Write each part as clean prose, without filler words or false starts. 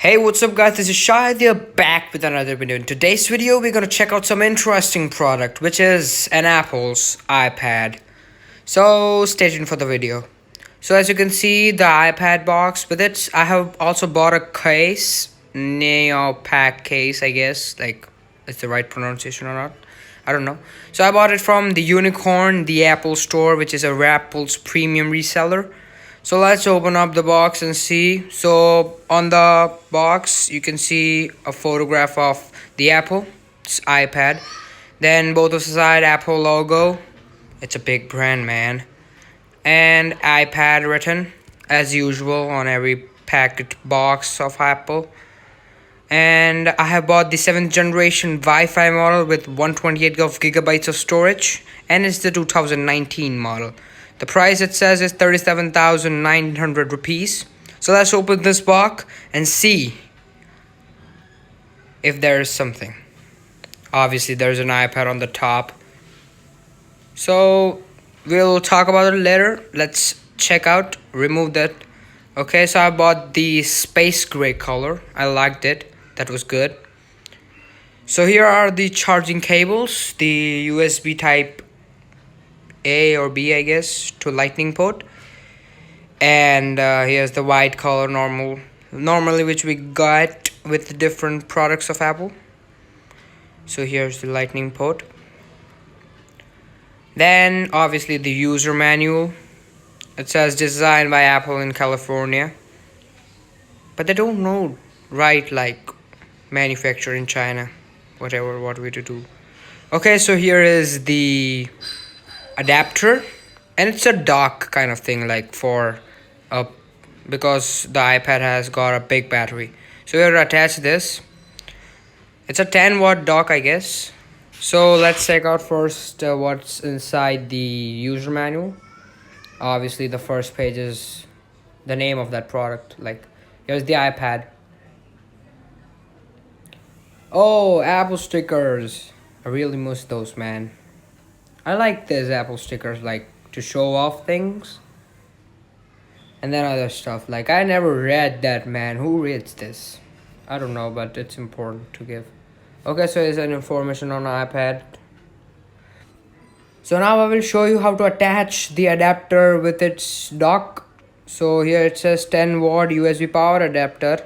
Hey, what's up guys, this is Shahid here back with another video. In today's video, we're gonna check out some interesting product, which is an Apple's iPad. So stay tuned for the video. So as you can see, the iPad box with it, I have also bought a case, Neopak case, I guess, like, is the right pronunciation or not? I don't know. So I bought it from the Unicorn, the Apple store, which is a Apple's premium reseller. So let's open up the box and see. So on the box, you can see a photograph of the Apple, it's iPad. Then both of the side Apple logo. It's a big brand, man. And iPad written as usual on every packet box of Apple. And I have bought the 7th generation Wi-Fi model with 128 of gigabytes of storage, and it's the 2019 model. The price it says is 37,900 rupees. So let's open this box and see if there is something. Obviously there's an iPad on the top. So we'll talk about it later. Let's check out, remove that. Okay, so I bought the space gray color. I liked it. That was good. So here are the charging cables, the USB type A or B, I guess, to lightning port. And here's the white color normally which we got with the different products of Apple. So here's the lightning port. Then obviously the user manual. It says designed by Apple in California, but they don't know right, like manufactured in China, whatever, what we to do. Okay, so here is the adapter, and it's a dock kind of thing, like for a, because the iPad has got a big battery. So we have to attach this. It's a 10-watt dock, I guess. So let's check out first what's inside the user manual. Obviously the first page is the name of that product. Like, here's the iPad. Oh, Apple stickers. I really miss those, man. I like these Apple stickers, like, to show off things. And then other stuff. Like, I never read that, man. Who reads this? I don't know, but it's important to give. Okay, so here's an information on iPad. So now I will show you how to attach the adapter with its dock. So here it says 10-watt USB power adapter.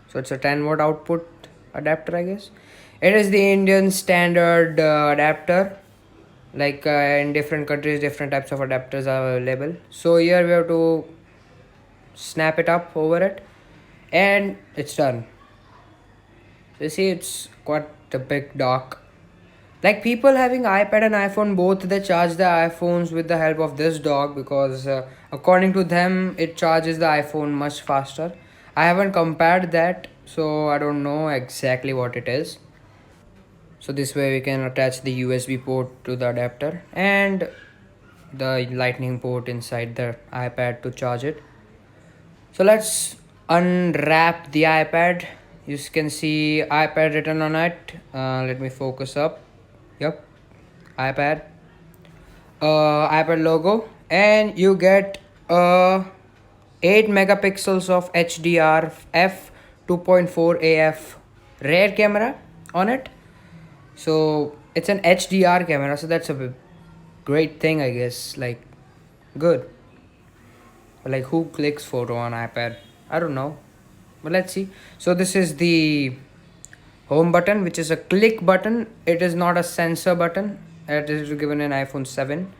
So it's a 10-watt output adapter, I guess. It is the Indian standard adapter. Like in different countries, different types of adapters are available. So here we have to snap it up over it, and it's done. So you see, it's quite a big dock. Like, people having iPad and iPhone both, they charge their iPhones with the help of this dock, because according to them it charges the iPhone much faster. I haven't compared that, so I don't know exactly what it is. So this way we can attach the USB port to the adapter and the lightning port inside the iPad to charge it. So let's unwrap the iPad. You can see iPad written on it. Let me focus up. Yep, iPad. iPad logo, and you get 8 megapixels of HDR f 2.4 AF rear camera on it. So it's an HDR camera, so that's a great thing, I guess. Like, good. But like, who clicks photo on iPad? I don't know, but let's see. So this is the home button, which is a click button. It is not a sensor button. It is given in iPhone 7.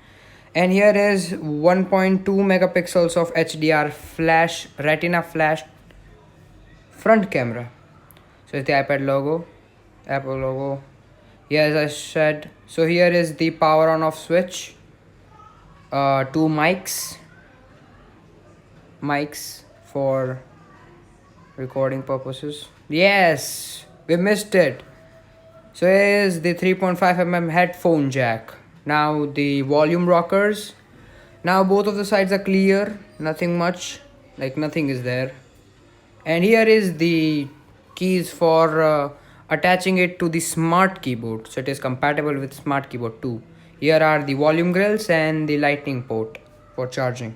And here is 1.2 megapixels of HDR flash, retina flash front camera. So it's the iPad logo, Apple logo. Yeah, as I said. So here is the power on off switch. Two mics for recording purposes. Yes, we missed it. So here is the 3.5 mm headphone jack. Now the volume rockers. Now both of the sides are clear, nothing much, like nothing is there. And here is the keys for attaching it to the smart keyboard. So it is compatible with smart keyboard too. Here are the volume grills and the lightning port for charging.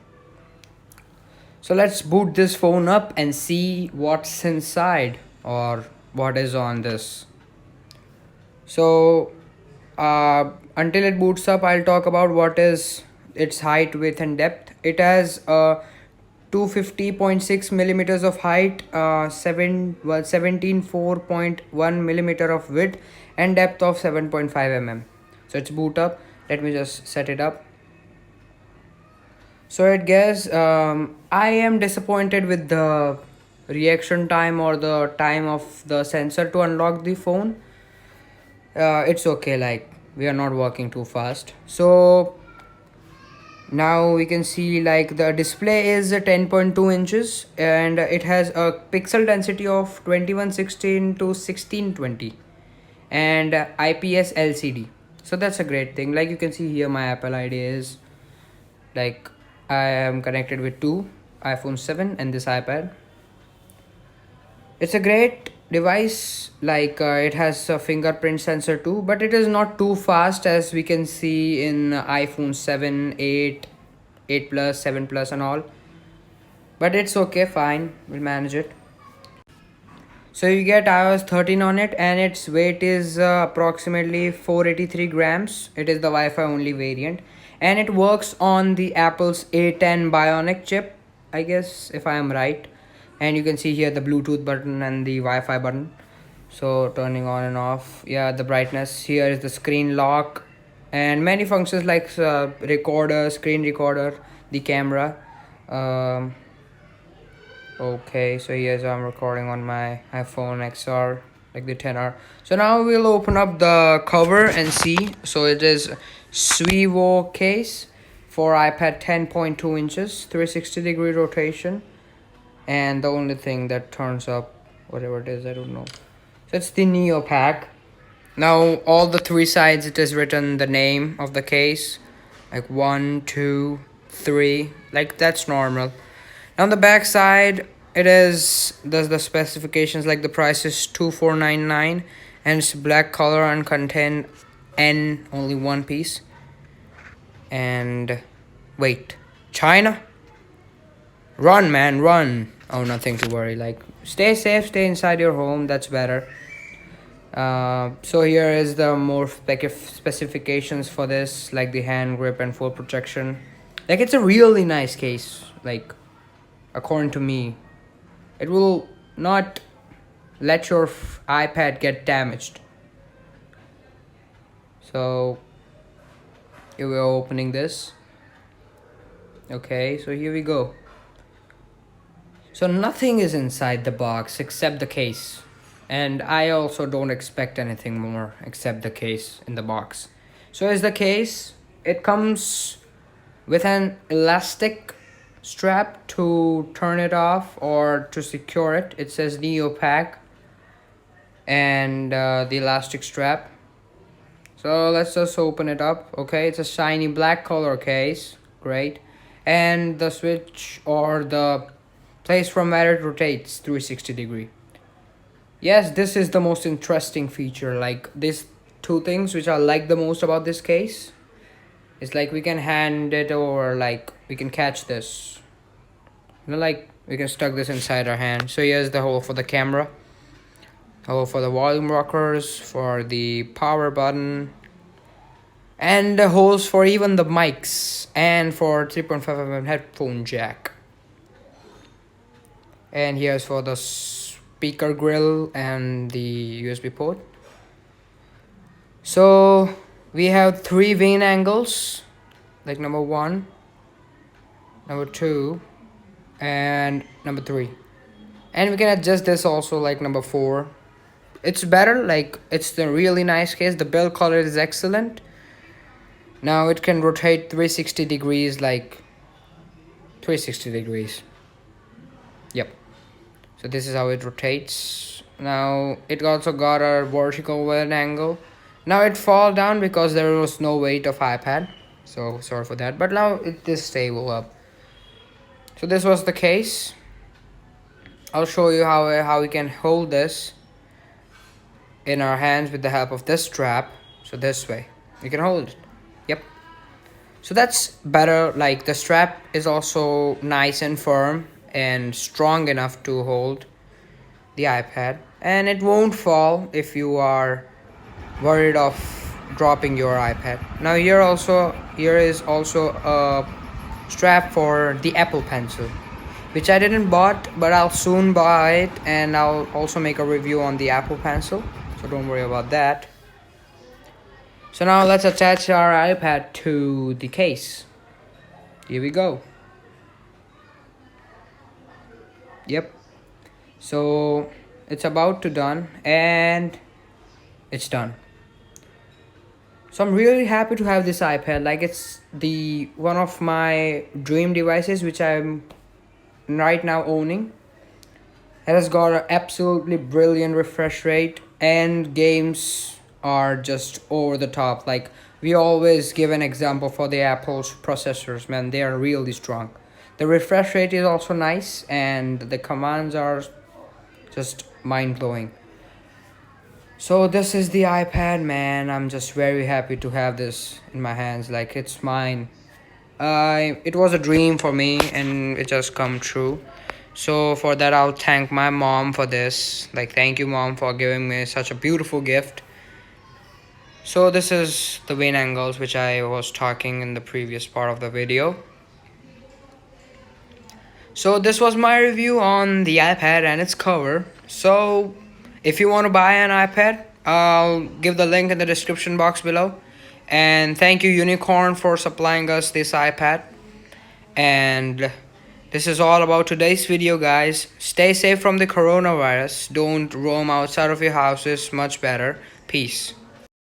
So let's boot this phone up and see what's inside or what is on this. So until it boots up, I'll talk about what is its height, width, and depth. It has 250.6 millimeters of height, 17.4.1 millimeter of width, and depth of 7.5 mm. So it's boot up. Let me just set it up. So it guess I am disappointed with the reaction time or the time of the sensor to unlock the phone. It's okay, like we are not working too fast. So now we can see like the display is 10.2 inches and it has a pixel density of 2116 to 1620 and IPS LCD. So that's a great thing. Like you can see here, my Apple ID is like I am connected with two iPhone 7 and this iPad. It's a great device, like it has a fingerprint sensor too, but it is not too fast as we can see in iPhone 7, 8, 8 plus, 7 plus and all. But it's okay, fine, we'll manage it. So you get iOS 13 on it and its weight is approximately 483 grams. It is the Wi-Fi only variant and it works on the Apple's A10 Bionic chip, I guess, if I am right. And you can see here the Bluetooth button and the Wi-Fi button. So turning on and off, yeah, the brightness. Here is the screen lock and many functions like recorder, screen recorder, the camera. Okay, so yes, I'm recording on my iPhone XR, like the 10R. So now we'll open up the cover and see. So it is Swivo case for iPad 10.2 inches, 360-degree rotation, and the only thing that turns up, whatever it is, I don't know. So it's the Neo pack. Now all the three sides it is written the name of the case, like 1, 2, 3, like that's normal. On the back side, it is does the specifications, like the price is 2499 and it's black color and contain only one piece. And wait, China, run man, run. Oh, nothing to worry, like stay safe, stay inside your home, that's better. So here is the more specifications for this, like the hand grip and full protection. Like it's a really nice case, like according to me. It will not let your iPad get damaged. So here we are opening this. Okay, so here we go. So nothing is inside the box except the case. And I also don't expect anything more except the case in the box. So is the case. It comes with an elastic strap to turn it off or to secure it. It says Neo pack and the elastic strap. So let's just open it up. Okay, it's a shiny black color case. Great. And the switch or the place from where it rotates 360-degree. Yes, this is the most interesting feature. Like these two things which I like the most about this case. It's like we can hand it over, like we can catch this. You know, like we can stuck this inside our hand. So here's the hole for the camera, hole for the volume rockers, for the power button, and the holes for even the mics and for 3.5mm headphone jack. And here's for the speaker grill and the USB port. So we have 3 vane angles, like number 1, number 2, and number 3. And we can adjust this also, like number 4. It's better, like it's the really nice case. The build quality is excellent. Now it can rotate 360 degrees, like 360 degrees. Yep. So this is how it rotates. Now it also got a vertical wide angle. Now it fall down because there was no weight of iPad, so sorry for that, but now it is stable up. So this was the case. I'll show you how we can hold this in our hands with the help of this strap. So this way we can hold it. Yep. So that's better. Like the strap is also nice and firm. and strong enough to hold the iPad, and it won't fall if you are worried of dropping your iPad. Now here is also a strap for the Apple Pencil, which I didn't bought, but I'll soon buy it, and I'll also make a review on the Apple Pencil, so don't worry about that. So now let's attach our iPad to the case. Here we go. Yep. So it's about to done, and it's done. So I'm really happy to have this iPad. Like, it's the one of my dream devices which I'm right now owning. It has got an absolutely brilliant refresh rate, and games are just over the top. Like, we always give an example for the Apple's processors, man. They are really strong. The refresh rate is also nice, and the commands are just mind blowing. So this is the iPad, man. I'm just very happy to have this in my hands. Like, it's mine. It was a dream for me, and it just come true. So for that, I'll thank my mom for this. Like, thank you, mom, for giving me such a beautiful gift. So this is the main angles which I was talking in the previous part of the video. So this was my review on the iPad and its cover. So if you want to buy an iPad, I'll give the link in the description box below. And thank you, Unicorn, for supplying us this iPad. And this is all about today's video, guys. Stay safe from the coronavirus. Don't roam outside of your houses. Much better. Peace.